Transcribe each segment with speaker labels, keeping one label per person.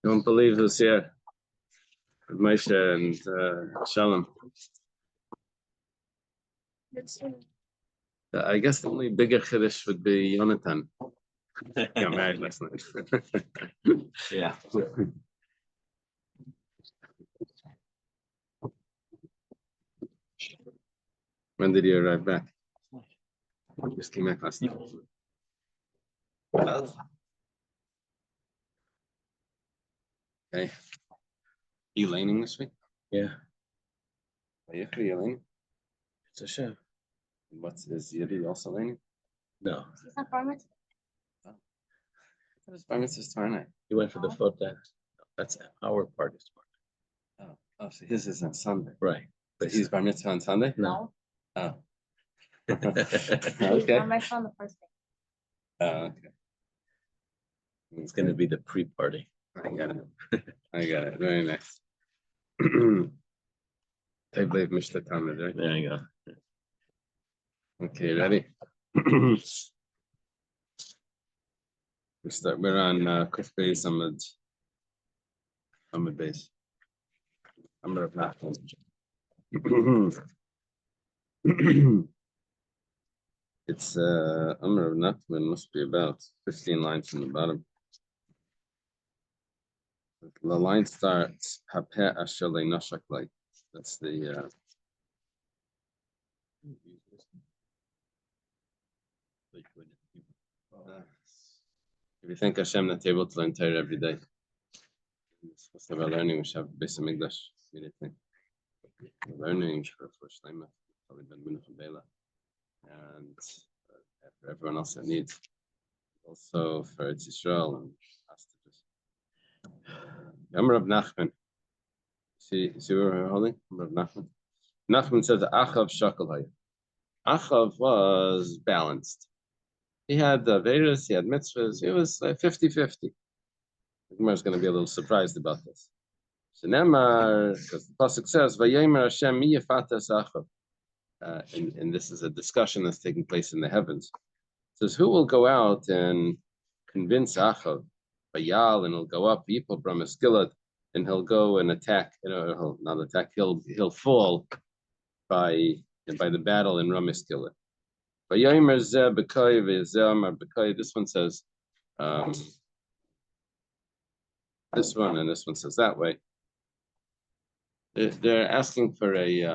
Speaker 1: You won't believe who's here. Moshe and Shalom. I guess the only bigger Kiddush would be Jonathan. Got married last night.
Speaker 2: Yeah.
Speaker 1: When did you arrive back? Just came back last night. Okay. You laning this week?
Speaker 2: Yeah.
Speaker 1: Are you laning?
Speaker 2: It's a show.
Speaker 1: Is Yiddy also laning?
Speaker 2: No.
Speaker 3: He's not bar mitzvah.
Speaker 1: His bar mitzvah is tomorrow night.
Speaker 2: He went for the foot dance. That's our party tomorrow.
Speaker 1: Oh, so his is on Sunday.
Speaker 2: Right.
Speaker 1: But he's bar mitzvah on Sunday?
Speaker 2: No.
Speaker 1: Oh.
Speaker 3: He's
Speaker 1: Okay.
Speaker 3: bar mitzvah on the first day.
Speaker 1: Okay.
Speaker 2: It's going to be the pre-party.
Speaker 1: I got it. I got it. Very nice. They believe Mr. Tamid, right?
Speaker 2: There you go.
Speaker 1: Okay, ready? We're on Kuf Beis Amud Beis. Amud Nachman. It's Amud Nachman must be about 15 lines from the bottom. The line starts Hapeh Asher Nashak like. That's the if you think Hashem not able to learn Torah every day, it's supposed to have a learning. We should have Beis Hamikdash. Anything learning for Shleima, probably been Mincha Bela, and for everyone else that needs, also for Eretz Yisrael and hostages. Amar Rav Nachman. See where we're holding? Rav Nachman. Nachman says Achav Shakal Hayah. Achav was balanced. He had Vedas, he had mitzvahs, he was 50-50. The Gemara is going to be a little surprised about this. So Nemar, because the Pasuk says, Vayomer Hashem mi yafatas Achav. And this is a discussion that's taking place in the heavens. It says, who will go out and convince Achav? Vayal, and he'll go up, Yipol Bramaskilad, and he'll go and attack, he'll not attack, he'll fall by the battle in Ramaskilad. This one says this one, and this one says that way. They're asking for a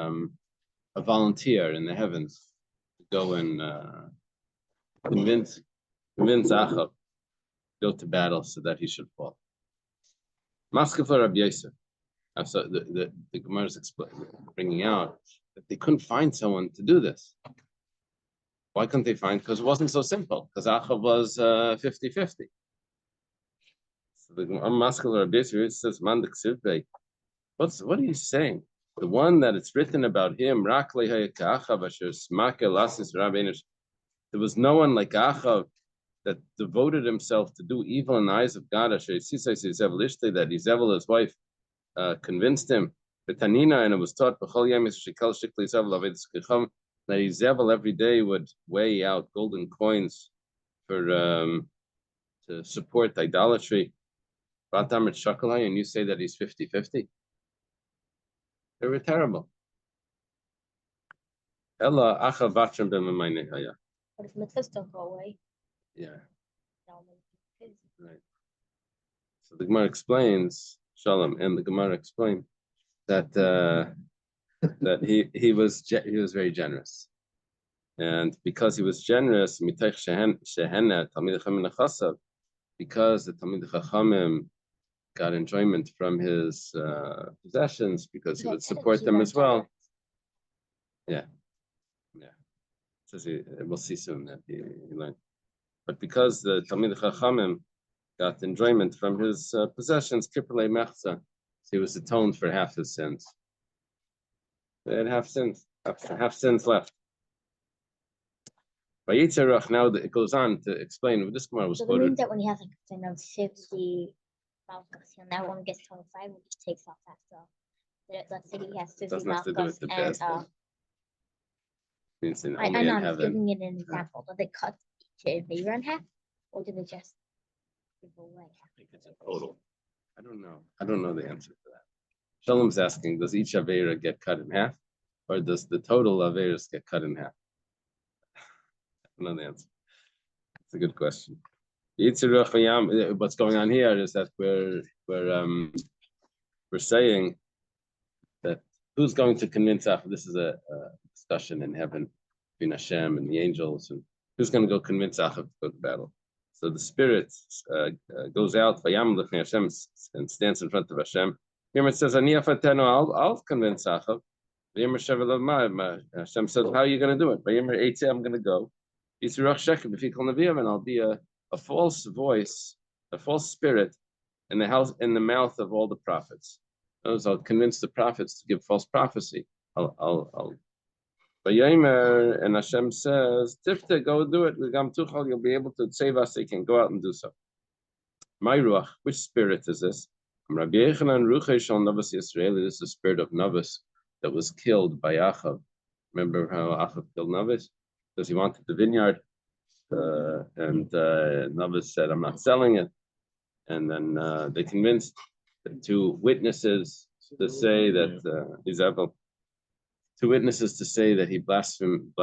Speaker 1: volunteer in the heavens to go and convince Achav to go to battle so that he should fall. Maskefla Rabbi Yosef. So the Gemara is bringing out that they couldn't find someone to do this. Why couldn't they find? Because it wasn't so simple. Because Achav was 50-50. So the Maskefla Rabbi Yosef says, "Mandik Sivbei." What are you saying? The one that it's written about him, there was no one like Achav that devoted himself to do evil in the eyes of God. That Izebel, his wife, convinced him. And it was taught that Izebel every day would weigh out golden coins for to support idolatry. And you say that he's 50-50. They were terrible.
Speaker 3: But if mitzvahs don't go away.
Speaker 1: Yeah. Right. So the Gemara explains, Shalom, and the Gemara explained that that he was very generous, and because he was generous, because the Talmid Chachamim got enjoyment from his possessions, because he would support them as well. Yeah. We'll see soon that he learned. But because the Talmid Chachamim got enjoyment from his possessions, Kippurei Mechza, he was atoned for half his sins. They had half sins left. By Yitzhak, now it goes on to explain. This Gemara was quoted.
Speaker 3: So it means that when he has 50 malchus, he'll now only gets 25, which takes off after. Let's say he has 50 malchus and I know I'm giving it an example. Do they cut each Avera in half, or do they just give away?
Speaker 2: I think it's a total.
Speaker 1: I don't know. I don't know the answer to that. Shalom's asking, does each Avera get cut in half? Or does the total Averas get cut in half? I don't know the answer. It's a good question. What's going on here is that we're saying that who's going to convince Achab? This is a discussion in heaven between Hashem and the angels, and who's going to go convince Achab to go to battle. So the spirit goes out, Hashem, and stands in front of Hashem. It says, I'll convince Achab. Hashem says, how are you going to do it? I'm going to go. And I'll be a false voice, a false spirit in the mouth of all the prophets. I'll convince the prophets to give false prophecy. And Hashem says, Tifta, go do it. You'll be able to save us. You can go out and do so. My ruach, which spirit is this? This is the spirit of Navas that was killed by Achab. Remember how Achab killed Navas? Because he wanted the vineyard. And Navas said, I'm not selling it. And then they convinced the two witnesses to say that two witnesses to say that he blasphemed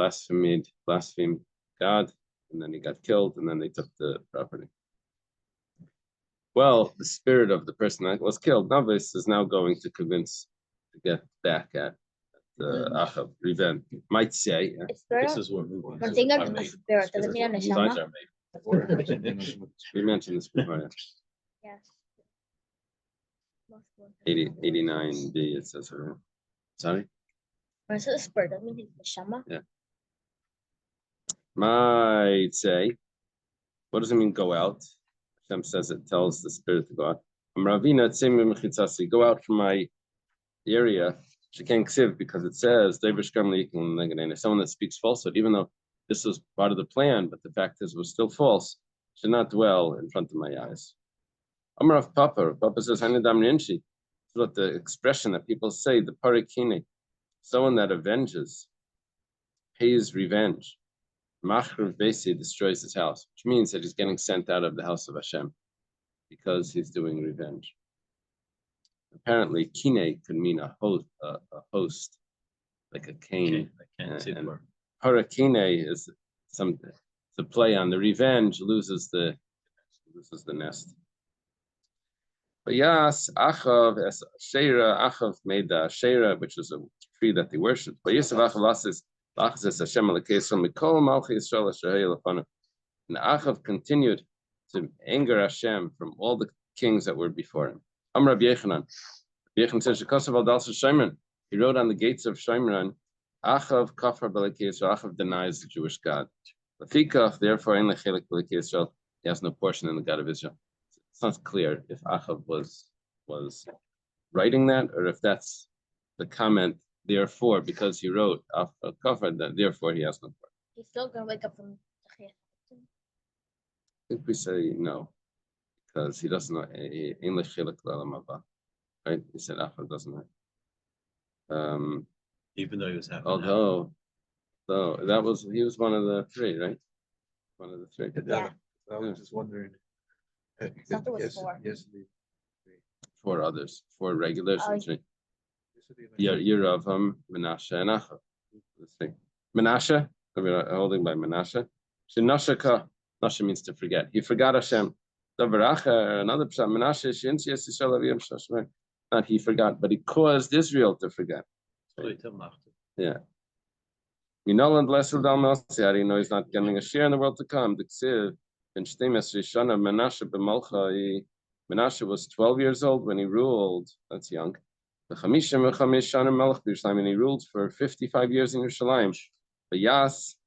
Speaker 1: God, and then he got killed, and then they took the property. Well, the spirit of the person that was killed, Navas, is now going to convince to get back at Achab, revenge. Might say,
Speaker 2: This is what
Speaker 3: When thinking of the spirit, does it mean a neshama?
Speaker 1: We mentioned this before.
Speaker 3: Yes.
Speaker 1: 89b, it says here. Sorry?
Speaker 3: When it says spirit, does it mean neshama?
Speaker 1: Yeah. Might say, what does it mean go out? Hashem says it tells the spirit to go out. Go out from my area. She can't ksiv because it says someone that speaks falsehood, even though this was part of the plan, but the fact is it was still false, should not dwell in front of my eyes. Amar Papa says, this is what the expression that people say, the parakine, someone that avenges, pays revenge. Machrav Besi destroys his house, which means that he's getting sent out of the house of Hashem because he's doing revenge. Apparently, kine could mean a host, like a cane. And parakine is the play on the revenge loses the nest. But yes, Achav as Sheira, Achav made the Sheira, which was a tree that they worshipped. But Yosef Achav says, Hashem Mikol Malchi Yisrael Lefanav. And Achav continued to anger Hashem from all the kings that were before him. Amar Rabbi Yechanan. Rabbi Yechanan says, Shekosav al Dalsa Shimron. He wrote on the gates of Shimron, Achav Kafar B'Lekei Yisrael. Achav denies the Jewish God. Lefikach, therefore, in Lechelik B'Lekei Yisrael, he has no portion in the God of Israel. It's not clear if Achav was writing that or if that's the comment. Therefore, because he wrote Kafar, that therefore he has no part.
Speaker 3: He's still gonna wake up from the
Speaker 1: I think we say no, because he doesn't know English right? He said Achav doesn't know.
Speaker 2: Even though he was having
Speaker 1: although he was one of the three, right? One of the three.
Speaker 3: Yeah.
Speaker 4: I was just wondering.
Speaker 3: I thought there was four.
Speaker 1: Four others, four regulars, and three.
Speaker 4: Yeah.
Speaker 1: Yeravam, Menashe, and Achav. Let's see. Menashe, holding by Menashe. Shinashaka, Nasha means to forget. He forgot Hashem. Davaracha, another pshat, Menashe, not he forgot, but he caused Israel to forget. Yeah. You know, and blessed Dal Melsi, how do you know he's not getting a share in the world to come? The Ksiv, in Shtemes Rishana, Menashe b'Malcha, Menashe was 12 years old when he ruled. That's young. The Chamishim Shana Melech b'Yerushalayim, and he ruled for 55 years in Yerushalayim. V'yas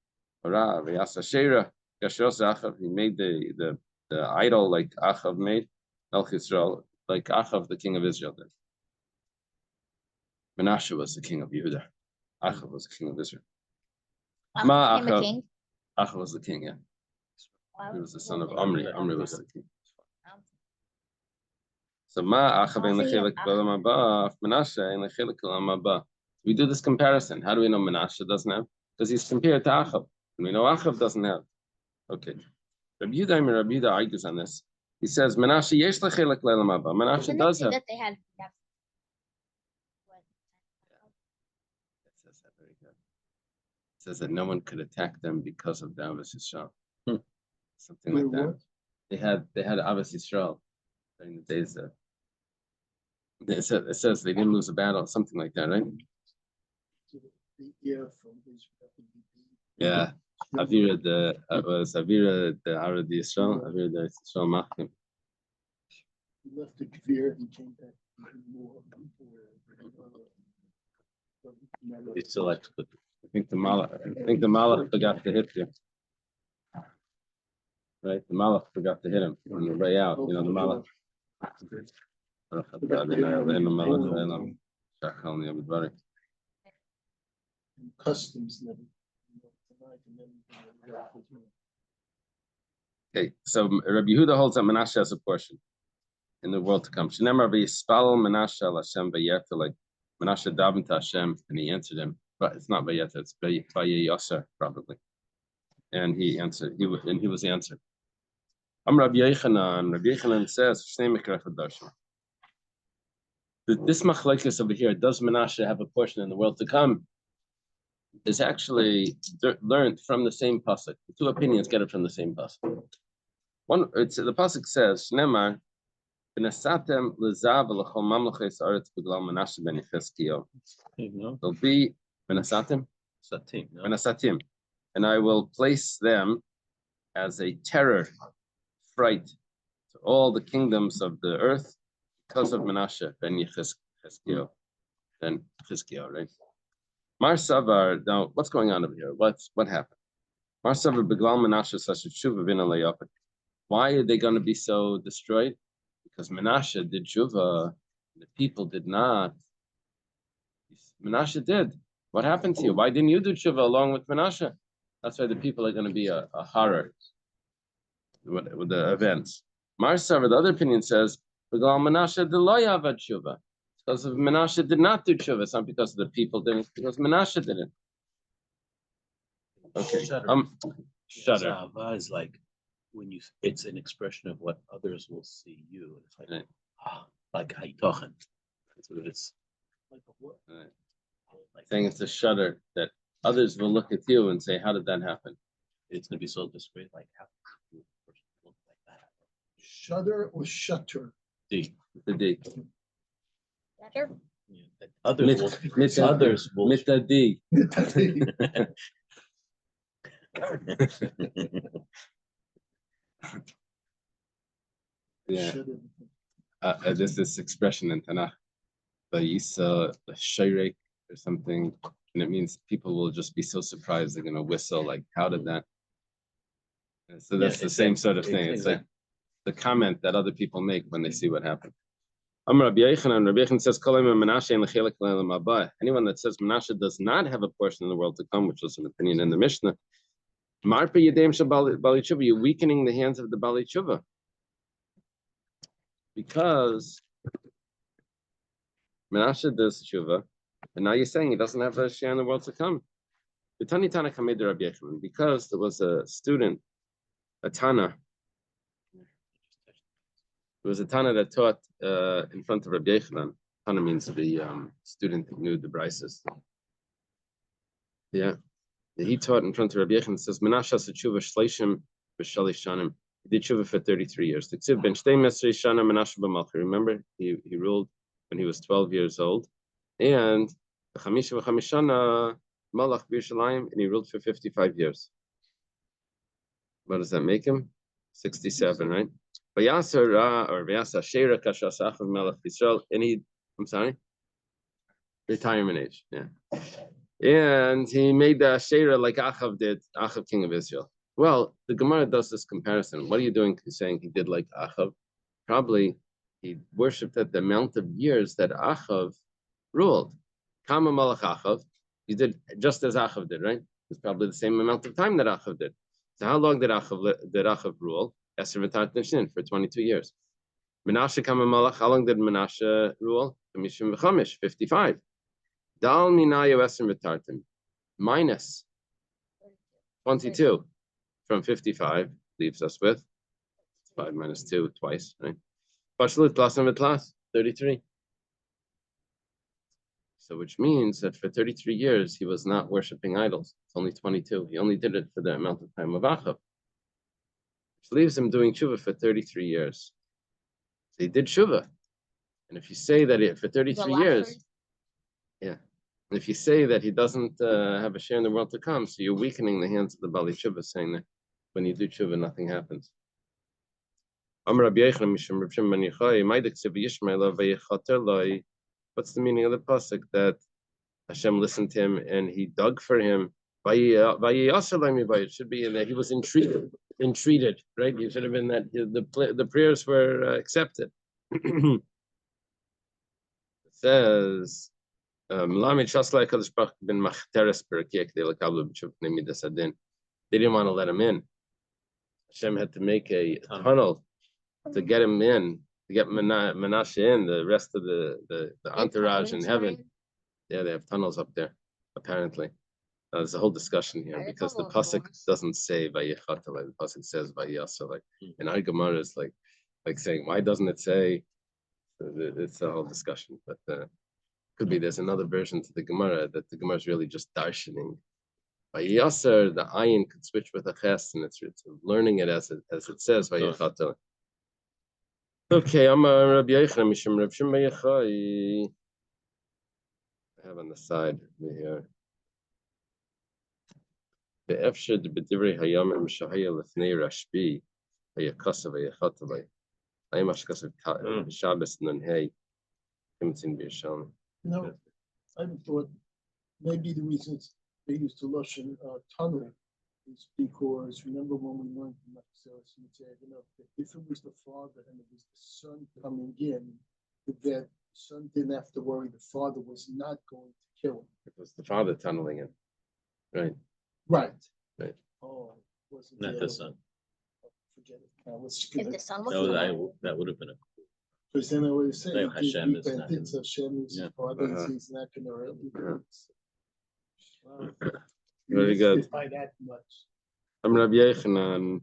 Speaker 1: Ashera, Gashos Achav, he made the idol like Achav made, Melech Yisrael, like Achav, the king of Israel did. Menashe was the king of Yehuda. Achav was the king of Israel. Ma Achav. Achav was the king, yeah. He was the son of Omri. Omri was the king. So Ma Achav in Lechelik B'Olam Haba, Menashe in Lechelik B'Olam Haba. We do this comparison. How do we know Menashe doesn't have? Because he's compared to Achav. And we know Achav doesn't have. Okay. Rabbi Yehuda argues on this. He says, Menashe yesh lechelek leilam haba. Menashe
Speaker 3: Isn't it
Speaker 1: does
Speaker 3: true
Speaker 1: have.
Speaker 3: that they had
Speaker 1: It says that very good. It says that no one could attack them because of the Avos Yisrael. Something like that. They had Avos Yisrael during the days that it says they didn't lose a battle, something like that, right? Yeah. Avira the Avira the Arad Yisrael, Avira the Yisrael Machim.
Speaker 5: He left the Kfir, he came back even more.
Speaker 2: It's still good.
Speaker 1: I think the Malach forgot to hit you. Right? The Malach forgot to hit him on the way out. You know, the Malach.
Speaker 5: Customs never.
Speaker 1: Okay, so Rabbi Yehuda holds that Menashe has a portion in the world to come. Shneimar v'yispal Menashe al Hashem v'yeta, like Menashe davened to Hashem and he answered him, but it's not v'yeta, it's v'yeyoser probably. And he answered, he was answered. Rabbi Yochanan says, this machlekes over here, does Menashe have a portion in the world to come, is actually learned from the same pasuk. The two opinions get it from the same pasuk. One, the pasuk says, "Shnemar v'nasatem lezav v'lechol mamleches aretz b'glal Menashe ben Yechezkiel." There'll be v'nasatem, v'nasatim, and I will place them as a terror, fright to all the kingdoms of the earth because of Menashe ben Yechezkiel. Then Yechezkiel, right? Mar Savar, now what's going on over here? What happened? Mar Savar Beglal Menashe Sashuva Vina Layapik. Why are they going to be so destroyed? Because Menashe did Shuva, the people did not. Menashe did. What happened to you? Why didn't you do Shuva along with Menashe? That's why the people are going to be a horror with the events. Mar Savar, the other opinion says, Beglal Menashe de Loyavad Shuva. Because of Menashe did not do tshuva. It's not because of the people didn't, it's because Menashe didn't. Okay. Shudder.
Speaker 2: Zava is like when you. It's an expression of what others will see you. It's like,
Speaker 1: Right.
Speaker 2: Like Haitochen. That's what it's.
Speaker 5: Like what?
Speaker 1: Right.
Speaker 2: Like,
Speaker 1: Saying it's a shudder that others will look at you and say, "How did that happen?"
Speaker 2: it's gonna be so discreet. Like how could a person look like that?
Speaker 5: Shudder or shutter?
Speaker 2: D.
Speaker 1: The D.
Speaker 3: better?
Speaker 2: Yeah, that others will. Others will.
Speaker 1: Mita D. Yeah. There's this expression in Tanakh, Vayisa, the Shayrek or something, and it means people will just be so surprised they're gonna whistle like, "How did that?" And so that's the same sort of thing. It's like the comment that other people make when they see what happened. Rabbi Yochanan says, anyone that says Menashe does not have a portion in the world to come, which is an opinion in the Mishnah, you're weakening the hands of the Bali Tshuva. Because Menashe does Tshuva, and now you're saying he doesn't have a share in the world to come. Because there was a student, a Tana. There was a Tana that taught in front of Rabbi Yochanan. Tana means the student who knew the Brises. Yeah. He taught in front of Rabbi Yochanan. Says, Menashe has tshuva shleishim b'shalish shanim. He did tshuva for 33 years. Remember, he ruled when he was 12 years old. And Malach B'Yerushalayim, and he ruled for 55 years. What does that make him? 67, right? And he, I'm sorry, retirement age, yeah. And he made the Asherah like Achav did, Achav, king of Israel. Well, the Gemara does this comparison. What are you doing saying he did like Achav? Probably he worshipped at the amount of years that Achav ruled. Kama Malach Achav, he did just as Achav did, right? It's probably the same amount of time that Achav did. So how long did Achav rule? For 22 years. Menashe Kama Malach, how long did Menashe rule? 55. Dal Minayo Esrim V'Tartim, minus 22 from 55 leaves us with 5 minus 2 twice, right? Partially plus and plus 33. So which means that for 33 years he was not worshiping idols. It's only 22. He only did it for the amount of time of Achav, which leaves him doing tshuva for 33 years. So he did tshuva. And if you say that for 33 years, yeah. And if you say that he doesn't have a share in the world to come, so you're weakening the hands of the Bali Tshuva, saying that when you do tshuva, nothing happens. What's the meaning of the pasuk that Hashem listened to him and he dug for him? It should be in that he was entreated, right? It should have been that the prayers were accepted. It says, they didn't want to let him in. Hashem had to make a tunnel to get him in, to get Menashe in, the rest of the entourage in heaven. Yeah, they have tunnels up there, apparently. There's a whole discussion here because the pasuk doesn't say Vayichatale, the pasuk says Vayasalai. And our Gemara is like saying, why doesn't it say? It's a whole discussion, but could be there's another version to the Gemara that the Gemara is really just darshaning. Vayasar, the ayin could switch with a ches, and it's learning it as it says Vayichatale. Okay, I'm Rabbi Yochanan Mishum Rav Shimon Yochai. I have on the side here. Be'efshad b'divrei hayamim shahaya lefnei Rashbi hayakasav hayachatavay. Ayim ashkasav Shabbos nunhei kimtzin b'yisham.
Speaker 5: No, I thought maybe the reasons they used to Lashon tunnel is because remember when we learned from if it was the father and it was the son coming in, that the son didn't have to worry. The father was not going to kill him.
Speaker 1: It was the father tunneling in, right?
Speaker 5: Right. Oh, wasn't
Speaker 2: Not the son.
Speaker 5: Forget it. Now,
Speaker 3: If the son was
Speaker 2: No, that would have been a.
Speaker 5: because then I would have said
Speaker 2: No, Hashem is not.
Speaker 5: Hashem is father, he's not going to really.
Speaker 1: Very good.
Speaker 5: By that much.
Speaker 1: I'm Rabbi Yochanan.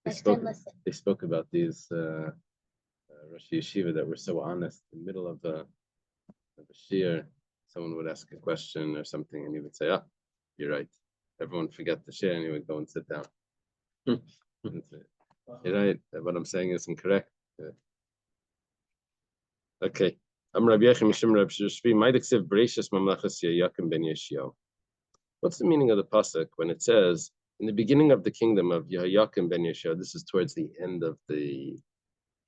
Speaker 1: They
Speaker 3: listen.
Speaker 1: spoke about these Rosh Yeshiva that were so honest. In the middle of a shiur, someone would ask a question or something, and he would say, you're right. Everyone forget the shiur, and he would go and sit down. And say, you're right. What I'm saying is incorrect. Okay. I'm Rabbi Yochanan Mishum Rav Shishvi. Ma'idiksev Bereshis Mamlachas Yayakim Ben Yeshio. What's the meaning of the pasuk when it says in the beginning of the kingdom of Yehoyakim ben Yeshua? This is towards the end of the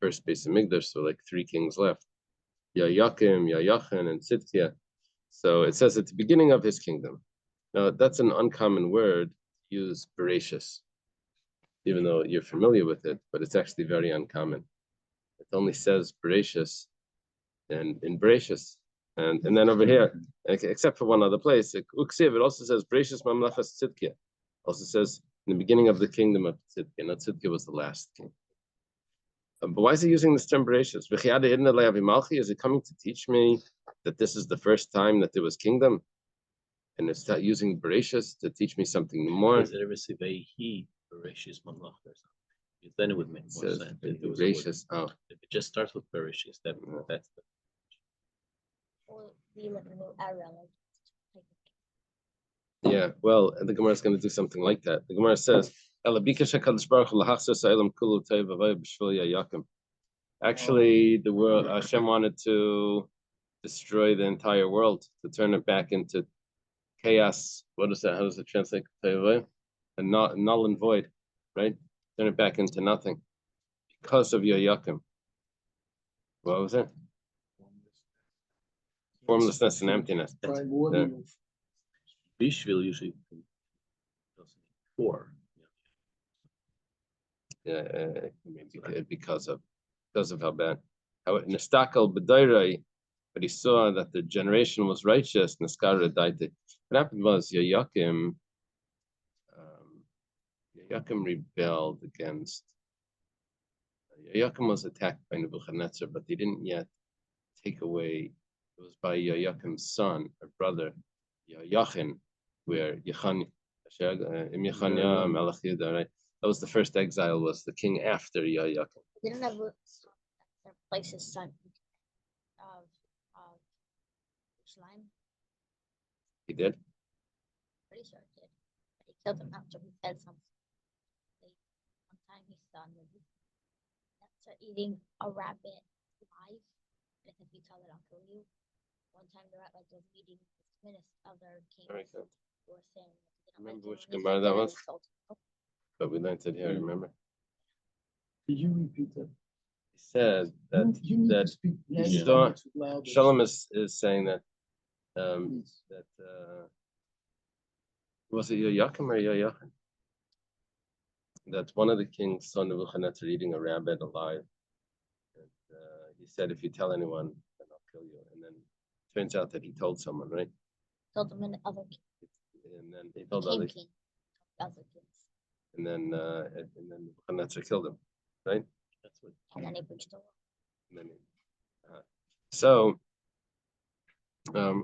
Speaker 1: first Beis Hamikdash, so like 3 kings left. Yehoyakim, Yehoyachan, and Tzidkiah. So it says at the beginning of his kingdom. Now that's an uncommon word to use Bereshis, even though you're familiar with it, but it's actually very uncommon. It only says Bereshis and in Bereshis. And then over here, except for one other place, it also says Bereshis Mamlachas Tzidkiah. Also says in the beginning of the kingdom of Tzidkiah. Now Tzidkiah was the last king. But why is he using this term Bereshis? Is it coming to teach me that this is the first time that there was kingdom? And it's not using Bereshis to teach me something more?
Speaker 2: Does it ever say Vayhi Bereshis Mamlach or something? Then it would make more sense.
Speaker 1: Bereshis.
Speaker 2: If it just starts with Bereshis, that's the.
Speaker 3: Or we live in a new era.
Speaker 1: Yeah, well, the Gemara is going to do something like that. The Gemara says, actually, the world, Hashem wanted to destroy the entire world, to turn it back into chaos. What is that? How does it translate? And null and void, right? Turn it back into nothing because of Yehoyakim. What was it? Formlessness and emptiness.
Speaker 2: Bishvil usually four.
Speaker 1: Yeah, because of how bad. Nistakel b'dairai, but he saw that the generation was righteous. Niskara daite. What happened was Yehoyakim rebelled against. Yehoyakim was attacked by Nebuchadnezzar, but they didn't yet take away. It was by Yehoyakim's son, or brother, Yehoyachin, where That was the first exile, was the king after Yoyakim.
Speaker 3: Didn't have replace his son of slime.
Speaker 1: He did.
Speaker 3: Pretty sure he did. But he killed him after he said something. One time he saw him after eating a rabbit live. And if you tell it, I'll kill you. One time the rabbit was eating the other kings
Speaker 1: Very good.
Speaker 3: who were saying,
Speaker 1: Remember which Gemara that was? But we learned it here, remember?
Speaker 5: Could you repeat that?
Speaker 1: He said that
Speaker 5: You need to
Speaker 1: that
Speaker 5: speak
Speaker 1: he's
Speaker 5: louder.
Speaker 1: Shalom is saying that
Speaker 5: Please.
Speaker 1: was it Yoyakim or Yoyachin? That one of the king's son Nebuchadnezzar eating a rabbit alive. And, he said, if you tell anyone, then I'll kill you. And then turns out that he told someone, right?
Speaker 3: Told them in the other
Speaker 1: And then he told
Speaker 3: king.
Speaker 1: others.
Speaker 3: Other kings.
Speaker 1: And then Nebuchadnezzar killed him, right?
Speaker 2: That's what.
Speaker 3: And then he preached the word.
Speaker 1: And then so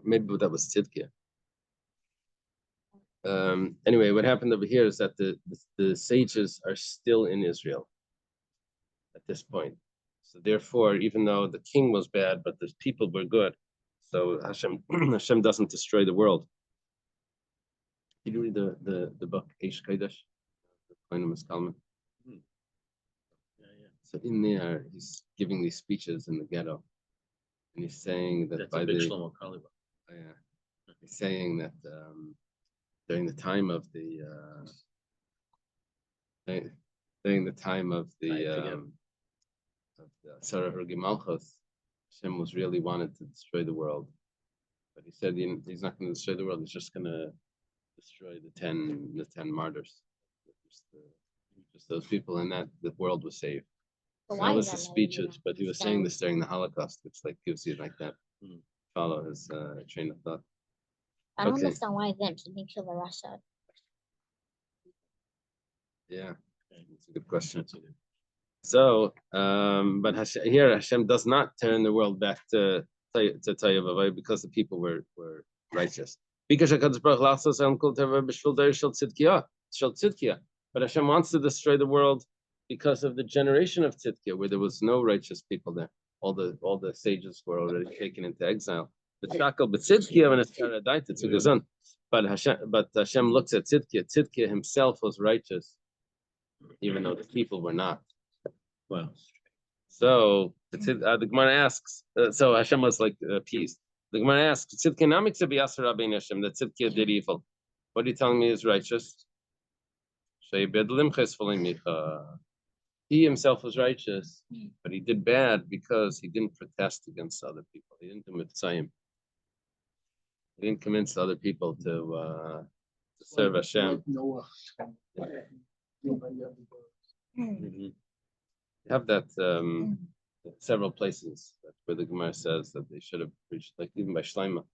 Speaker 1: maybe that was Tzidkiah. Anyway, what happened over here is that the sages are still in Israel at this point. So therefore, even though the king was bad, but the people were good, so Hashem doesn't destroy the world. Did you read the book Eish Kodesh?
Speaker 2: Yeah, yeah.
Speaker 1: So in there, he's giving these speeches in the ghetto, and he's saying that
Speaker 2: That's
Speaker 1: by
Speaker 2: a big
Speaker 1: the
Speaker 2: Shlomo Karli book.
Speaker 1: he's saying that during the time of the Sarah Hergi Malchus, Hashem was really wanted to destroy the world, but he said he's not going to destroy the world. He's just going to destroy the 10 martyrs, just those people, and that the world was saved.
Speaker 3: But
Speaker 1: So
Speaker 3: why
Speaker 1: that was
Speaker 3: is
Speaker 1: his
Speaker 3: that
Speaker 1: speeches, but he was saying
Speaker 3: Sounds-
Speaker 1: this during the Holocaust, which like gives you like that follow his train of thought.
Speaker 3: I don't
Speaker 1: Okay.
Speaker 3: understand why them to make sure the Russia.
Speaker 1: Yeah, that's a good question. So, but Hashem does not turn the world back to Tayyavavai because the people were righteous. Because but Hashem wants to destroy the world because of the generation of Tzidkiah, where there was no righteous people there. All the sages were already taken into exile. But Hashem looks at Tzidkiah. Tzidkiah himself was righteous, even though the people were not.
Speaker 2: Wow.
Speaker 1: So the Gemara asks. So Hashem was like appeased. The Gemara asks, Tzidkiah namik to be Asher Rabbein Hashem, that Tzidkiah did evil. What are you telling me is righteous? He himself was righteous, but he did bad because he didn't protest against other people. He didn't do mitzayim. He didn't convince other people to serve Hashem.
Speaker 5: Noah.
Speaker 1: You have that several places where the Gemara says that they should have preached, like even by Shlomo.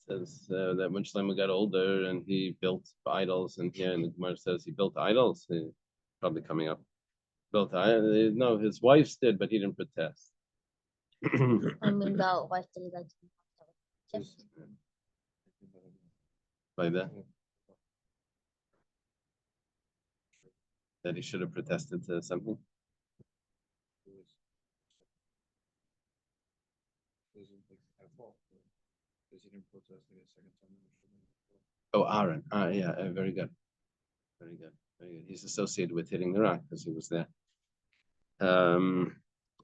Speaker 1: It says that when Shlomo got older and he built idols, and here in the Gemara says he built idols, probably coming up. Built idols. No, his wives did, but he didn't protest.
Speaker 3: I mean, the wife did he like to
Speaker 1: By that he should have protested to something. Oh, Aaron. Yeah, very good. Very good. Very good. He's associated with hitting the rock because he was there. Amar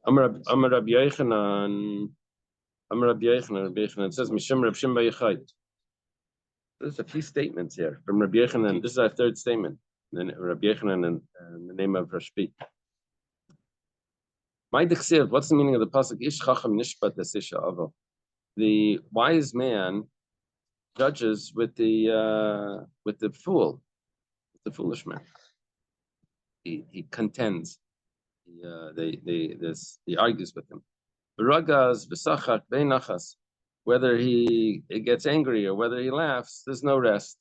Speaker 1: Rabbi Yochanan. It says Mishum Rab Shimba Yechai. There's a few statements here from Rabbi Yochanan. This is our third statement. Then Rabbi Yochanan and the name of Rashbi. What's the meaning of the pasuk? Ish chacham nishpat esisha avo. The wise man judges with the fool, with the foolish man. He contends. He argues with him. V'ragaz v'sachak be'nachas. Whether he gets angry or whether he laughs, there's no rest.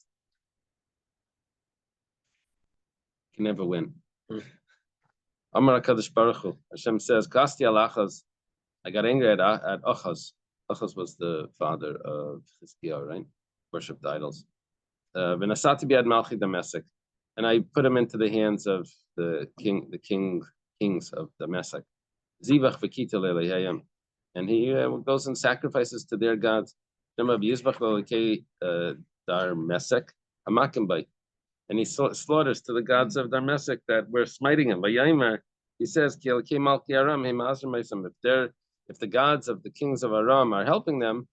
Speaker 1: He can never win. Amar HaKadosh Baruch Hu. Hashem says, Kasti alachas. I got angry at Achaz. Achaz was the father of Chizkiah, right? Worshipped idols. V'nasati biad malchi Damasek. and I put him into the hands of the kings of Damascus. Zivach v'kita le'lehayim, and he goes and sacrifices to their gods. Dar Mesek Hamakim Bay, and he slaughters to the gods of Darmesek that were smiting him. He says, if the gods of the kings of Aram are helping them,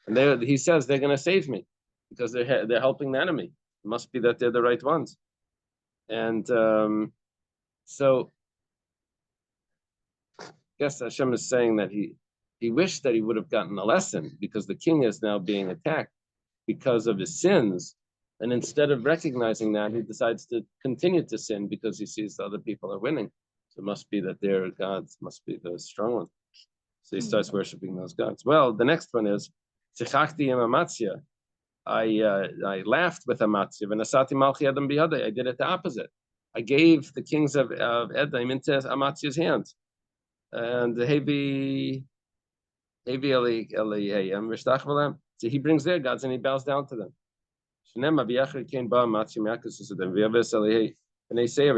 Speaker 1: and he says they're going to save me because they're helping the enemy. It must be that they're the right ones. And so I guess Hashem is saying that he wished that he would have gotten a lesson, because the king is now being attacked because of his sins. And instead of recognizing that, he decides to continue to sin because he sees the other people are winning. So it must be that their gods must be the strong ones. So he starts worshiping those gods. Well, the next one is Tzachakti im Amatzia. I laughed with Amatzia. V'nasati malchi Edom biyadei. I did it the opposite. I gave the kings of Edom into Amatzia's hands. And Hevi Eliyayim v'shtach v'lem. So he brings their gods and he bows down to them. Shnema v'yachar kein ba Amatzia mi'akas usadem v'yaves Eliyay. And they say,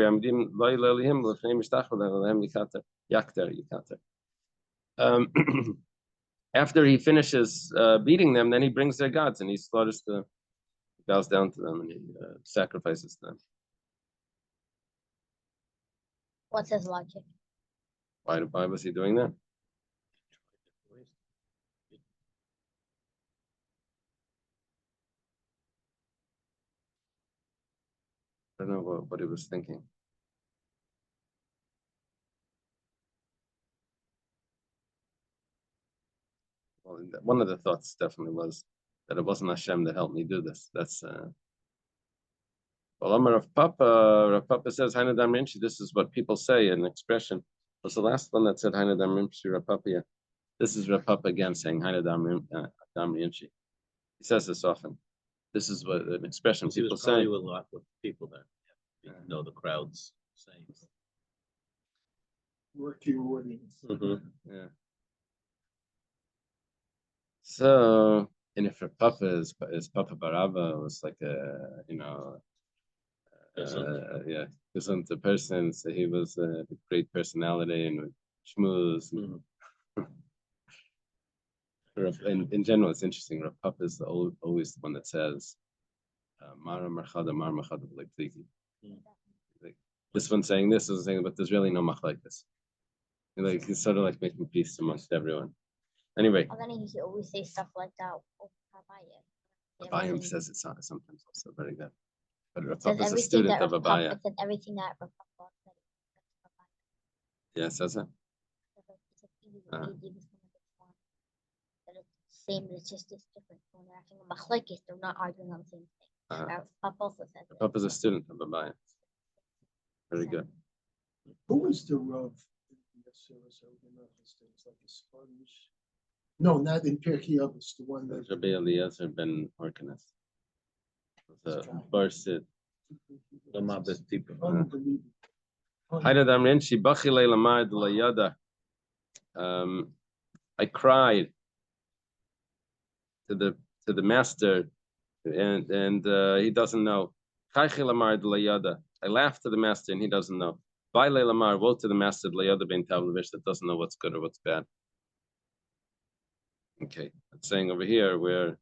Speaker 1: after he finishes beating them, then he brings their gods and he slaughters them, bows down to them, and he sacrifices them.
Speaker 3: What's his logic?
Speaker 1: Why was he doing that? I don't know what he was thinking. Well, one of the thoughts definitely was that it wasn't Hashem that helped me do this. That's well, Rav Papa says Hainadam Rinchi. This is what people say, an expression. Was the last one that said Hainadam Rinchi, Rav Papa? Yeah. This is Rav Papa again saying Hainadam Rinchi. He says this often. This is what an expression people say.
Speaker 2: He was probably a lot with people there. You know the crowds saying.
Speaker 5: Work your audience.
Speaker 1: Yeah. So, and if Rav Papa is Papa Baraba was like a isn't a person, so he was a great personality and schmooze. In general, it's interesting. Rav Papa is always the one that says, Mara Marchada, Mara Marchada, like this one saying this is saying, but there's really no machlekes. Like he's sort of like making peace amongst everyone. Anyway.
Speaker 3: And then he always say stuff like that.
Speaker 1: Abayim says it sometimes also very good. But Rav Papa is a student of Abaya.
Speaker 3: It said everything that Rav Papa said.
Speaker 1: Yeah, it says that.
Speaker 3: Same, it's just it's different. When they're acting machlekes, they're not arguing on the same thing. Rav Papa also says
Speaker 1: Rav Papa is a student of Abaya. Very good.
Speaker 5: Who was the Rav in the service? It's like a sponge. No, not in Pirkei Avos, the one that
Speaker 1: Rabbi Eliezer ben Horkenes. The Barsid.
Speaker 5: unbelievable.
Speaker 1: I cried to the master, and he doesn't know. I laughed to the master, and he doesn't know. Woe to the master that doesn't know what's good or what's bad. Okay, it's saying over here where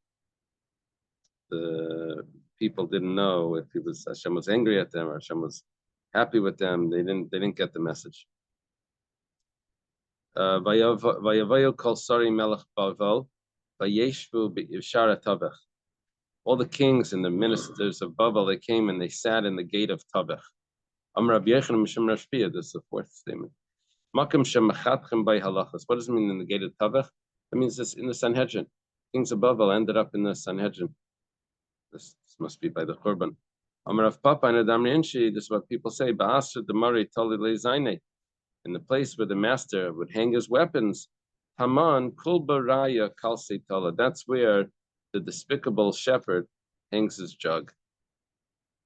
Speaker 1: the people didn't know if Hashem was angry at them or Hashem was happy with them. They didn't get the message. Vayavayu kol sari melech Bavel, vayeshvu b'shara Tavech. All the kings and the ministers of Bavel, they came and they sat in the gate of Tavech. Amar Rabbi Yochanan Mishum Rashbiya. This is the fourth statement. Makom shemachatchem by halachas. What does it mean in the gate of Tavech? That means this in the Sanhedrin. Kings of Bavel ended up in the Sanhedrin. This must be by the Churban. Amar Rav Papa and Adam Rinchi. This is what people say. Ba'asr demari tali lezaine. In the place where the master would hang his weapons, Haman kul baraya kalse tala. That's where the despicable shepherd hangs his jug,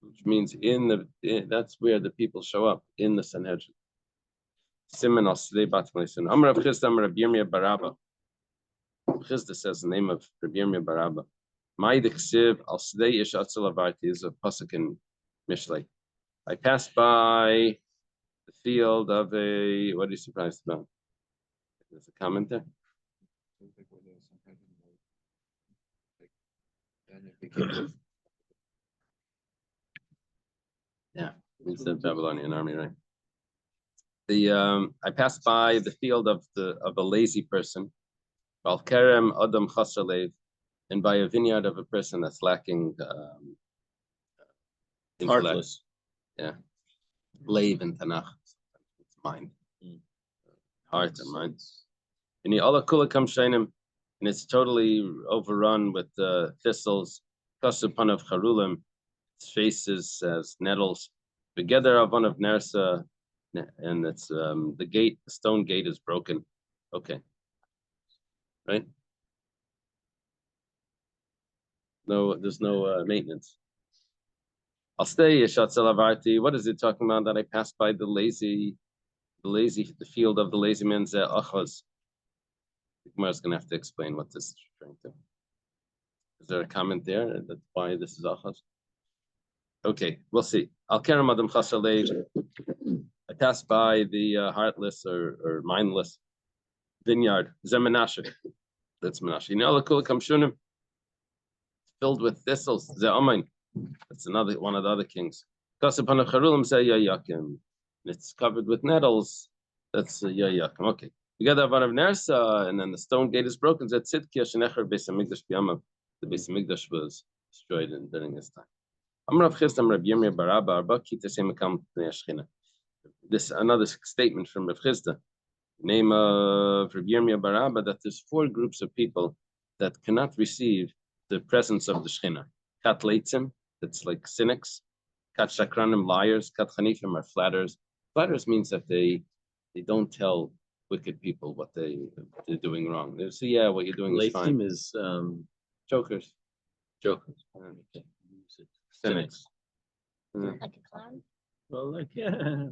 Speaker 1: which means that's where the people show up in the Sanhedrin. Siman al Sidei bat Meisun. Amar Rav Chisda, Amar Rabbi Yirmiyah Barabba. Chisda says the name of Rabbi Yirmiyah Barabba. My diksiv al sidei ish atzel avarti is a pasuk in Mishlei. I passed by the field of a. What are you surprised about? There's a comment there. Yeah, it's the Babylonian army, right? I passed by the field of a lazy person, Al Kerem Adam Chasralev, and by a vineyard of a person that's lacking intellect.
Speaker 2: Heartless.
Speaker 1: Yeah, Lev in Tanakh, it's mind, heart and mind. And the Allah Kula comes Shainim, and it's totally overrun with thistles. Kasupon of Charulim, its faces as nettles. Together of one of Nersa, and it's the stone gate is broken. Okay, right? No, there's no maintenance. I'll stay Yeshatzel. What is it talking about that I passed by the field of the lazy man's achos? The Gemara is gonna have to explain what this is referring to. Is there a comment there that's why this is achos? Okay, we'll see. Al Kerem Adam Chasralev. I passed by the heartless or mindless vineyard. Zemenashe. That's Menashe. You know, Lakul Kamshunim, filled with thistles. Ze'amain. That's another one of the other kings. Kasupon of Charulim Yayakim. It's covered with nettles. That's Yayakim. Okay. Together one of Nersa, and then the stone gate is broken. That's Tzidkiya Shenecher Beis Hamikdash B'Yamav. The Beis Hamikdash was destroyed during this time. This another statement from Rav Chisda, name of Rabbi Yirmiyah bar Abba, that there's 4 groups of people that cannot receive the presence of the Shechina. Kat leitzim, that's like cynics. Kat shakranim, liars. Kat chanifim are flatterers. Flatterers means that they don't tell wicked people what they're doing wrong. They say, yeah, what you're doing is fine.
Speaker 2: Leitzim is
Speaker 1: Jokers.
Speaker 2: jokers.
Speaker 1: Okay. Cynics.
Speaker 3: Like a clown.
Speaker 2: Well, like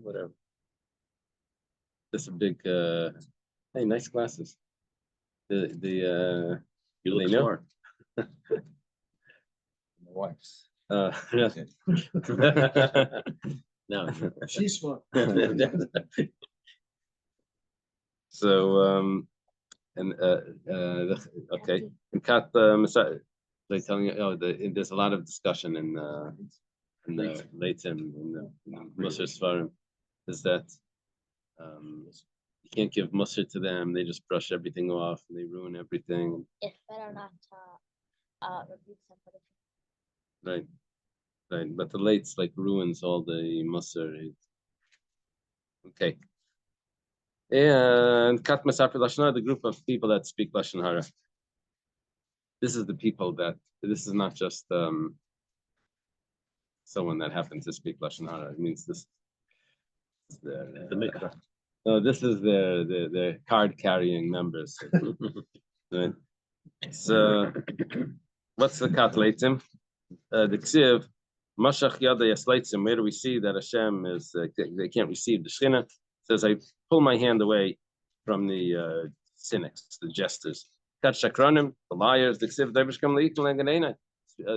Speaker 2: whatever.
Speaker 1: That's a big. Hey, nice glasses.
Speaker 2: You look
Speaker 1: they know?
Speaker 2: smart.
Speaker 4: My wife's.
Speaker 1: Yeah.
Speaker 2: No.
Speaker 5: She's smart.
Speaker 1: So okay. And Kat, they telling you, there's a lot of discussion in the Leitim in the Musar Svarim, is that you can't give Musar to them. They just brush everything off and they ruin everything.
Speaker 3: It's better not to rebuke somebody.
Speaker 1: Right. Right. But the Leitz like ruins all the Musar. Okay. And Kat Masafir Lashon Hara, the group of people that speak Lashon Hara. This is the people that, this is not just someone that happens to speak Lashon Hara. It means this is
Speaker 2: The mikvah.
Speaker 1: no, this is the card carrying members. Right. So what's the Kat Leitzim? The Ksiv, Mashach Yada Yasleitzim, where do we see that Hashem is, they can't receive the Shechina? It says, I pull my hand away from the cynics, the jesters. Kat Shakranim, the liars, the Ksiv,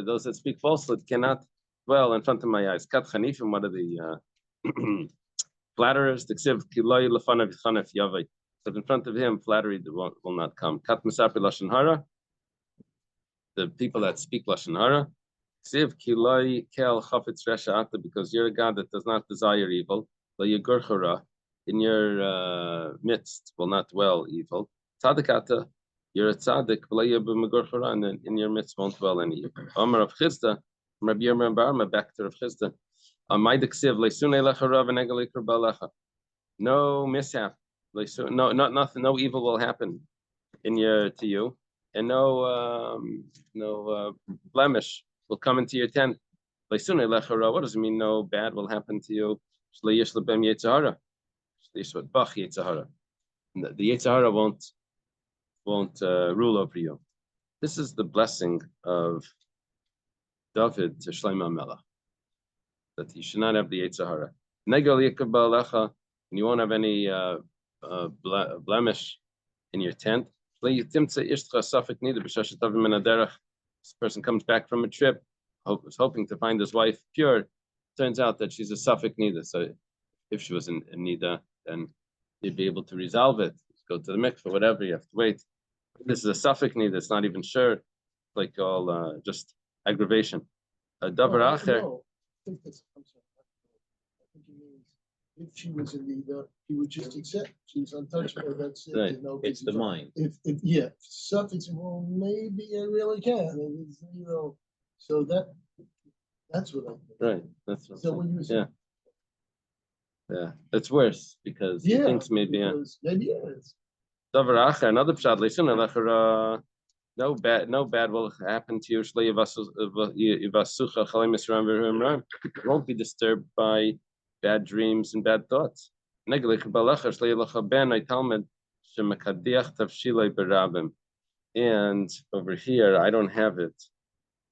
Speaker 1: those that speak falsehood cannot dwell in front of my eyes. Kat Chanifim, what are the flatterers? The Ksiv, Kiloi Lefanav Chanef Yavai. So in front of him, flattery will not come. Kat Misapi Lashon Hara, the people that speak Lashon Hara. Ksiv Kiloi Kel Chafetz Resha Ata, because you're a God that does not desire evil. Lo Yegurchara, in your midst will not dwell evil. Tzadikata, you're a tzaddik, and in your midst won't dwell any evil. Amar of Chisda, Rabbi Yirmiyah bar Abba, back to Rav Chisda. No mishap, no, not nothing, no evil will happen to you, and no blemish will come into your tent. What does it mean? No bad will happen to you. The Yetzirah won't rule over you. This is the blessing of David to Shlomo Melech, that he should not have the Yetzirah. And you won't have any blemish in your tent. This person comes back from a trip, was hoping to find his wife pure. Turns out that she's a suffix nida. So if she was in nida, then you'd be able to resolve it. Go to the mikveh, whatever. You have to wait. This is a suffix nida. It's not even sure. Like all just aggravation. Davar acher.
Speaker 5: No, I think that's, I'm sorry. I think he means if she was in the, he would just accept, she's untouchable, that's it.
Speaker 2: Right.
Speaker 5: you know,
Speaker 2: It's the mind.
Speaker 5: If, yeah, suffix, well, maybe I really can, and it's, so that's what I think.
Speaker 1: Right. That's what
Speaker 5: So when you say.
Speaker 1: Yeah. It's worse because he
Speaker 5: Yeah,
Speaker 1: thinks maybe
Speaker 5: because maybe it is.
Speaker 1: Davar acher, another pshat listen no bad will happen to you. Won't be disturbed by bad dreams and bad thoughts. And over here, I don't have it,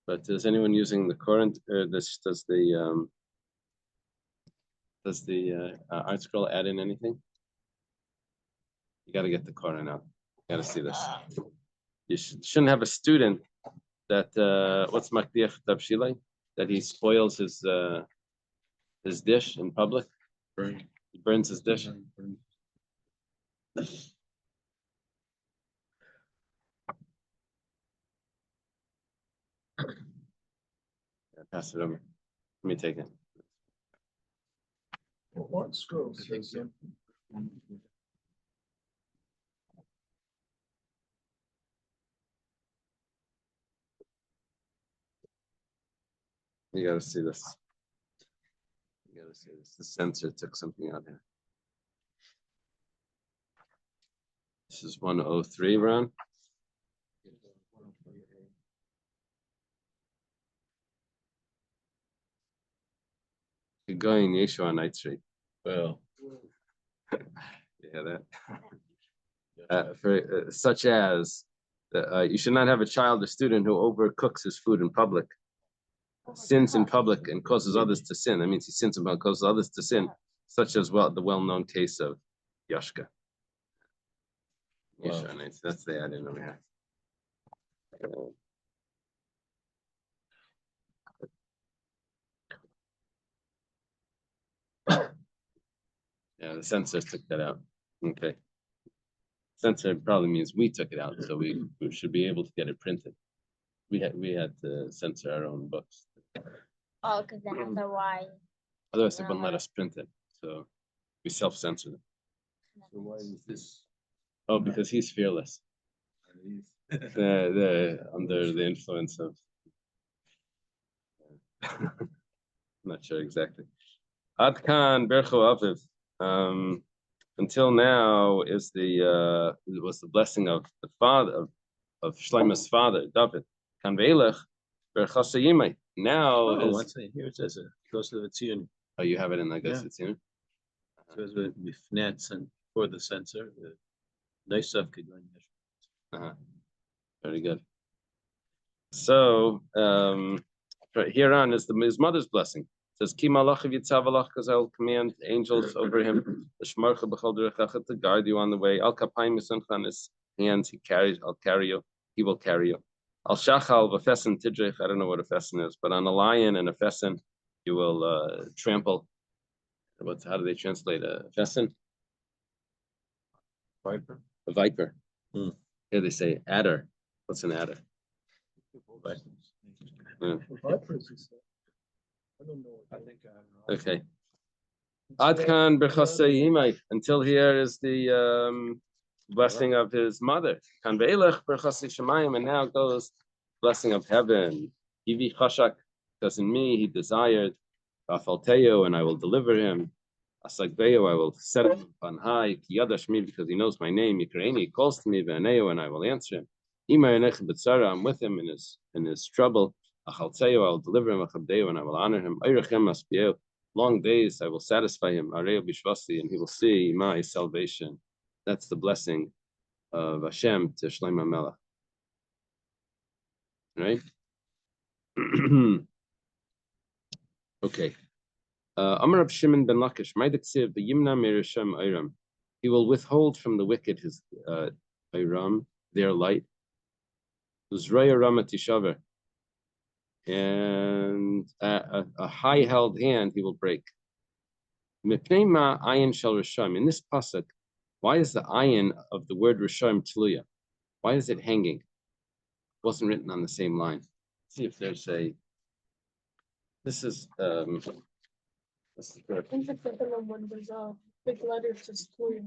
Speaker 1: but is anyone using the current? Does the art scroll add in anything? You got to get the Quran out. You got to see this. You shouldn't have a student that what's makdiach tabshilai, that he spoils his dish in public. He burns his dish. Pass it over. Let me take it.
Speaker 5: What scroll says,
Speaker 1: You got to see this. You got to see this. The censor took something out here. This is 103, Ron. You're going Yeshua on Night Street.
Speaker 2: Well,
Speaker 1: You hear that? Such as you should not have a child or student who overcooks his food in public, sins in public, and causes others to sin. That means he sins about causes others to sin, such as the well-known case of Yashka.
Speaker 2: Wow.
Speaker 1: That's the add-in over here. Yeah, the censor took that out. Okay. Censor probably means we took it out, so we should be able to get it printed. We had to censor our own books.
Speaker 3: Oh, because then after why?
Speaker 1: Otherwise, they wouldn't let us print it. So we self-censor them.
Speaker 2: so why is this?
Speaker 1: Oh, because he's fearless. They're under the influence of. I'm not sure exactly. Adkan Bercho Aviv. Until now was the blessing of the father of Shlomo's father, David. Kan ve'elech berchasa yimei. Now
Speaker 2: One thing here it says it goes to the tune.
Speaker 1: Oh, you have it in the
Speaker 2: Yeah.
Speaker 1: Gesitzin?
Speaker 2: So as with nets and for the sensor, the nice stuff could go in there.
Speaker 1: Very good. So here on is his mother's blessing. It says, Ki malachav yitzav alach, because I will command angels over him, to guard you on the way. Al kapayim yisuncha, on his hands I'll carry you, he will carry you. Al shachal v'fesen tidrich, I don't know what a fesen is, but on a lion and a fesen, you will trample. How do they translate a fesen?
Speaker 2: Viper.
Speaker 1: A viper.
Speaker 2: Hmm.
Speaker 1: Here they say adder. What's an adder? Yeah.
Speaker 5: I don't know.
Speaker 4: I think I
Speaker 1: Okay. Adkan b'chasei until here is the blessing of his mother. Kan ve'elech b'chasei shemayim, and now goes blessing of heaven. Ivi chashak, because in me he desired. Rafalteo, and I will deliver him. Asagbeo, I will set him on high. Kiyadash me, because he knows my name. Yikreni, he calls to me. Ve'aneo, and I will answer him. Ima enech b'tzara, I'm with him in his trouble. Achalteo, I will deliver him. Achabdeo, and I will honor him. Eirachem aspieo, long days I will satisfy him. Areo bishvasi, and he will see my salvation. That's the blessing of Hashem to Shlomo Melech. Right? Okay. Amar Rav Shimon ben Lakish, Maidaksiv, the Yimna Merisham Iram. He will withhold from the wicked his Iram, their light. Uzraya Rama Tishaver, and a high-held hand he will break. Mipnei ma ayin shel Rishayim. In this pasuk, why is the ayin of the word Rishayim tluya? Why is it hanging? It wasn't written on the same line. Let's see if there's a. This is this is
Speaker 6: I think the second one was big letters to school.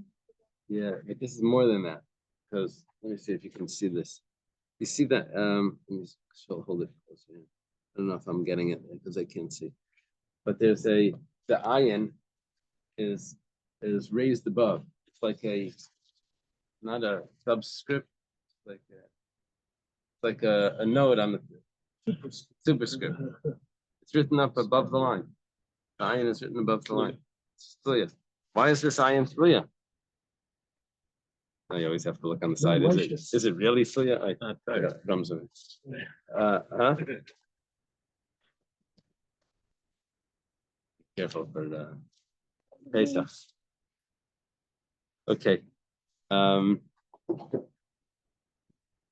Speaker 1: yeah, but this is more than that. Because let me see if you can see this. You see that? Let me hold it closer. I don't know if I'm getting it because I can't see. But there's the ayin is raised above. It's like not a subscript, like a note on the superscript. It's written up above the line. The ayin is written above the line. Tluya. Why is this ayin tluya? No, you always have to look on the side. Is it really tluya? I got crumbs of it. Huh? Careful for Pesach. Okay.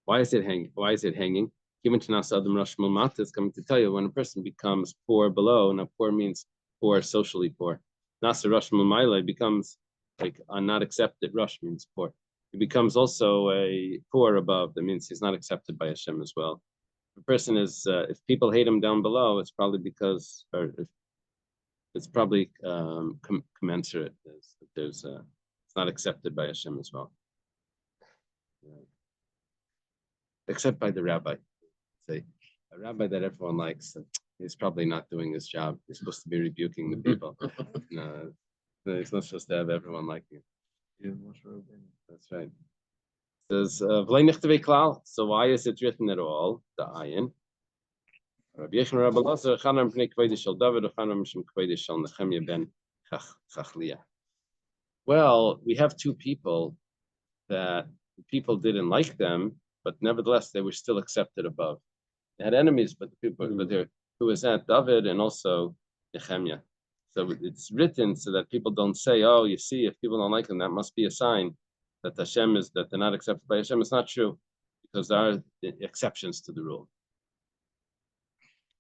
Speaker 1: Why is it hanging? Why is it hanging? Given to Nas Adam Rosh Malmata is coming to tell you when a person becomes poor below. Now poor means poor, socially poor. Nasa Rosh Malmaila becomes like not accepted. Rosh means poor. He becomes also a poor above. That means he's not accepted by Hashem as well. If a person is, if people hate him down below, it's probably because, or it's probably commensurate. There's it's not accepted by Hashem as well. Except by the rabbi. Say a rabbi that everyone likes, he's probably not doing his job. He's supposed to be rebuking the people. No, he's not supposed to have everyone liking him. That's right. It says so why is it written at all? The ayin. Rabbi Yechon Rabbi Lazar Chanam Pnei Kveidi Shel David Chanam Mishum Kveidi Shel Nechemia ben Chachlia. Well, we have two people that people didn't like them, but nevertheless they were still accepted above. They had enemies, but the people who was that David and also Nehemiah. So it's written so that people don't say, "Oh, you see, if people don't like them, that must be a sign that Hashem is that they're not accepted by Hashem." It's not true, because there are exceptions to the rule.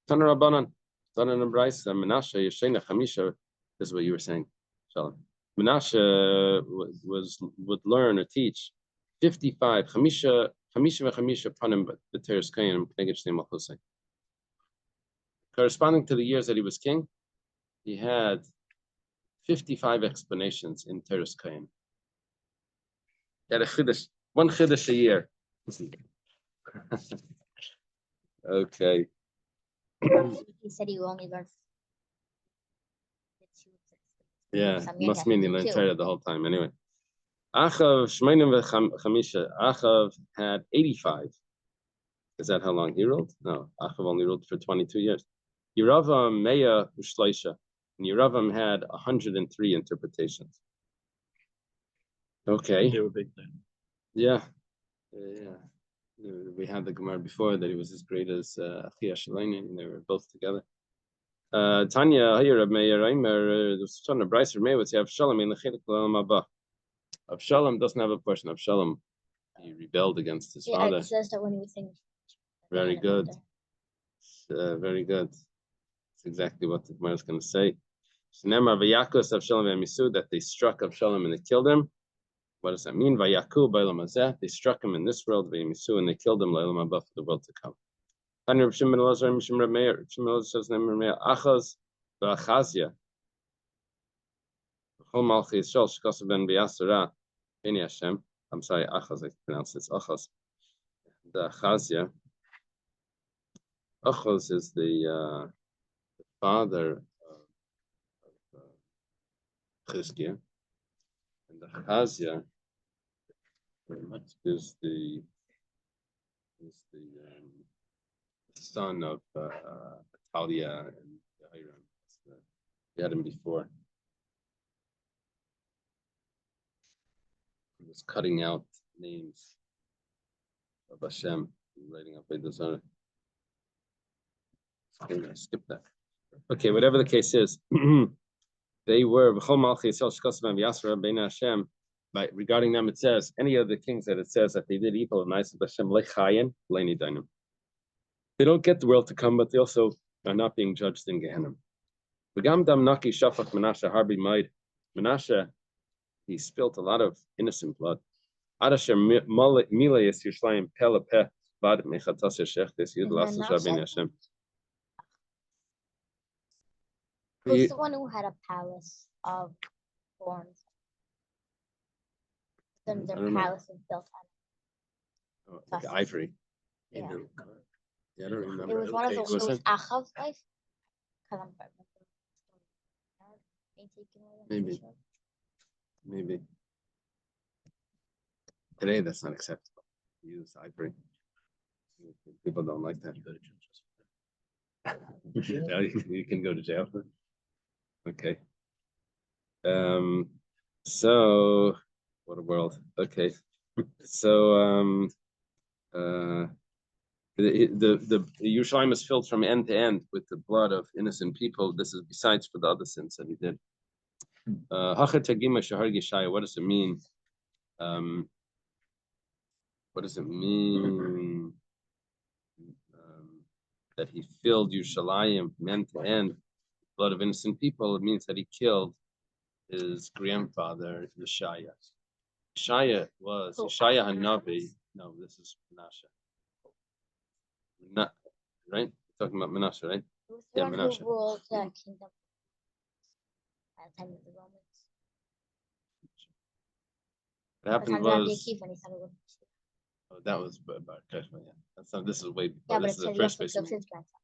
Speaker 1: Tana Rabbanan, Tana Nabraisa, Menashe Yeshena Chamisha. This is what you were saying, Shalom. Menashe would learn or teach 55 Chamisha panim b'teres kayin k'neged shnei malchusay. Corresponding to the years that he was king, he had 55 explanations in Teres Kayin. He had one chiddush a year. Okay.
Speaker 3: He said he only learned.
Speaker 1: Yeah, must mean he learned Torah the whole time. Anyway, Achav Shmeinim v'Chamisha. Achav had 85. Is that how long he ruled? No, Achav only ruled for 22 years. Yeravam Meya Ushleisha. And Yeravam had 103 interpretations. Okay.
Speaker 2: They were big then.
Speaker 1: Yeah. We had the Gemara before that he was as great as Achia Shalini, and they were both together. Tanya, here Reb Meir Reimer, the son of Bryce Meir would say Avshalom in the Chelik L'Olam Haba. Avshalom doesn't have a portion. Avshalom, he rebelled against his father.
Speaker 3: It says that when he was saying.
Speaker 1: Very good. Very good. That's exactly what the Gemara is going to say. Shnemar v'Yakos Avshalom v'Misu, that they struck Avshalom and they killed him. What does that mean? Vayaku b'Olam Hazeh, they struck him in this world, v'Misu, and they killed him l'Olam Haba for the world to come. And Reb Shimon Elazar and Reb Meir, Reb Shimon Elazar says, Achaz v'Achazia. Chol Malchi Yisrael shekasav ben b'Yasera b'nei Hashem. I'm sorry, Achaz, I pronounce this Achaz. The Achazia. Achaz is the father of Chizkiah, and the Achazia is the son of Atalia and Hiram. We had him before. He was cutting out names of Hashem, writing up by the Zohar. I'm going to skip that. Okay, whatever the case is, they were but regarding them, it says any of the kings that it says that they did evil of nice Hashem lechayin leini dainim. They don't get the world to come, but they also are not being judged in Gehenna. Menashe, he spilt a lot of innocent blood.
Speaker 3: Who's the one who had a palace of thorns?
Speaker 1: I
Speaker 3: Their
Speaker 1: don't know.
Speaker 3: palace is built on.
Speaker 1: Like ivory.
Speaker 3: Yeah.
Speaker 1: Yeah, I don't remember.
Speaker 3: It was one of those. It
Speaker 1: Was
Speaker 3: was
Speaker 1: it?
Speaker 3: Achav's wife. 'Cause I'm pregnant. Ain't taken away, I'm
Speaker 1: Maybe.
Speaker 3: pretty sure.
Speaker 1: Maybe. Today, that's not acceptable. Use ivory. People don't like that.
Speaker 2: You go to church.
Speaker 1: Yeah, you can go to jail. Okay. So what a world. Okay. So the Yerushalayim is filled from end to end with the blood of innocent people. This is besides for the other sins that he did. What does it mean? What does it mean that he filled Yerushalayim from end to end with blood of innocent people? It means that he killed his grandfather Yeshaya. Yeshaya was Yeshaya Hanavi. No, this is Menashe. Not right? Talking about Menashe, right?
Speaker 3: Who's the
Speaker 1: Yeah,
Speaker 3: one
Speaker 1: Menashe.
Speaker 3: who ruled the kingdom at the time of the Romans?
Speaker 1: What happened
Speaker 3: Rabbi
Speaker 1: was
Speaker 3: Akiva, and he said it was.
Speaker 1: that was Bar Kokhba, yeah. That's not. This is way before.
Speaker 3: Yeah, but
Speaker 1: This
Speaker 3: it
Speaker 1: is
Speaker 3: said
Speaker 1: the
Speaker 3: he
Speaker 1: first
Speaker 3: also
Speaker 1: place.
Speaker 3: killed his grandson.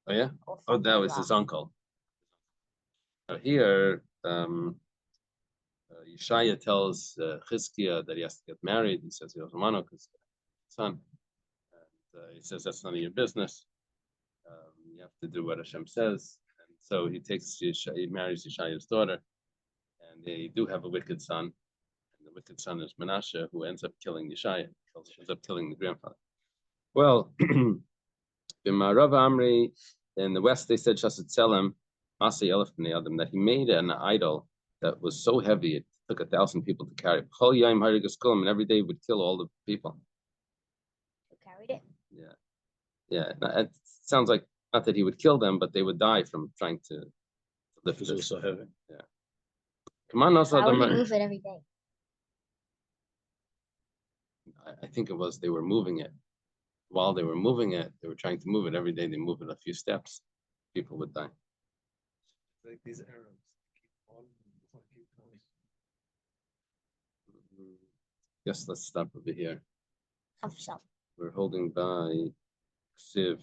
Speaker 1: Oh yeah.
Speaker 3: Or
Speaker 1: Oh, that
Speaker 3: something
Speaker 1: was
Speaker 3: like
Speaker 1: his uncle. Here, Yeshaya tells Chizkiah that he has to get married. He says he doesn't want to because son. And he says that's none of your business. You have to do what Hashem says. And so he marries Yeshaya's daughter, and they do have a wicked son. And the wicked son is Menashe, who ends up killing Yeshaya. Ends up killing the grandfather. Well, in Ma'arav Amri, in the West, they said Shasat Selim, Masi Elef B'nei Adam, that he made an idol that was so heavy it took 1,000 people to carry it. Chol Yaim Harigas Kulam, and every day would kill all the people.
Speaker 3: Who carried it?
Speaker 1: Yeah. It sounds like not that he would kill them, but they would die from trying to lift
Speaker 2: It was
Speaker 1: this.
Speaker 2: so heavy.
Speaker 1: Yeah. Come on, also
Speaker 3: Why would he move it every day?
Speaker 1: I think it was they were moving it. While they were moving it, they were trying to move it every day. They move it a few steps, people would die.
Speaker 4: Like these Arabs keep on keep going.
Speaker 1: Yes, let's stop over here.
Speaker 3: Come for some.
Speaker 1: We're holding by Siv.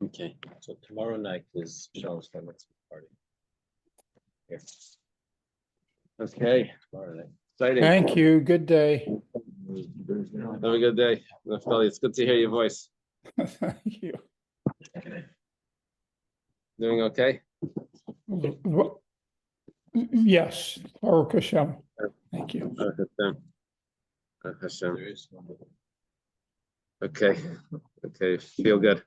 Speaker 1: Okay.
Speaker 2: So tomorrow night is Shalom's party. Here.
Speaker 1: Okay.
Speaker 2: Tomorrow night.
Speaker 1: Exciting.
Speaker 7: Thank you. Good day.
Speaker 1: Have a good day. Naftali, it's good to hear your voice.
Speaker 7: Thank you.
Speaker 1: Doing okay?
Speaker 7: Yes, Baruch Hashem. Thank you.
Speaker 1: Hashem.
Speaker 2: There is one.
Speaker 1: Okay. Okay. Feel good.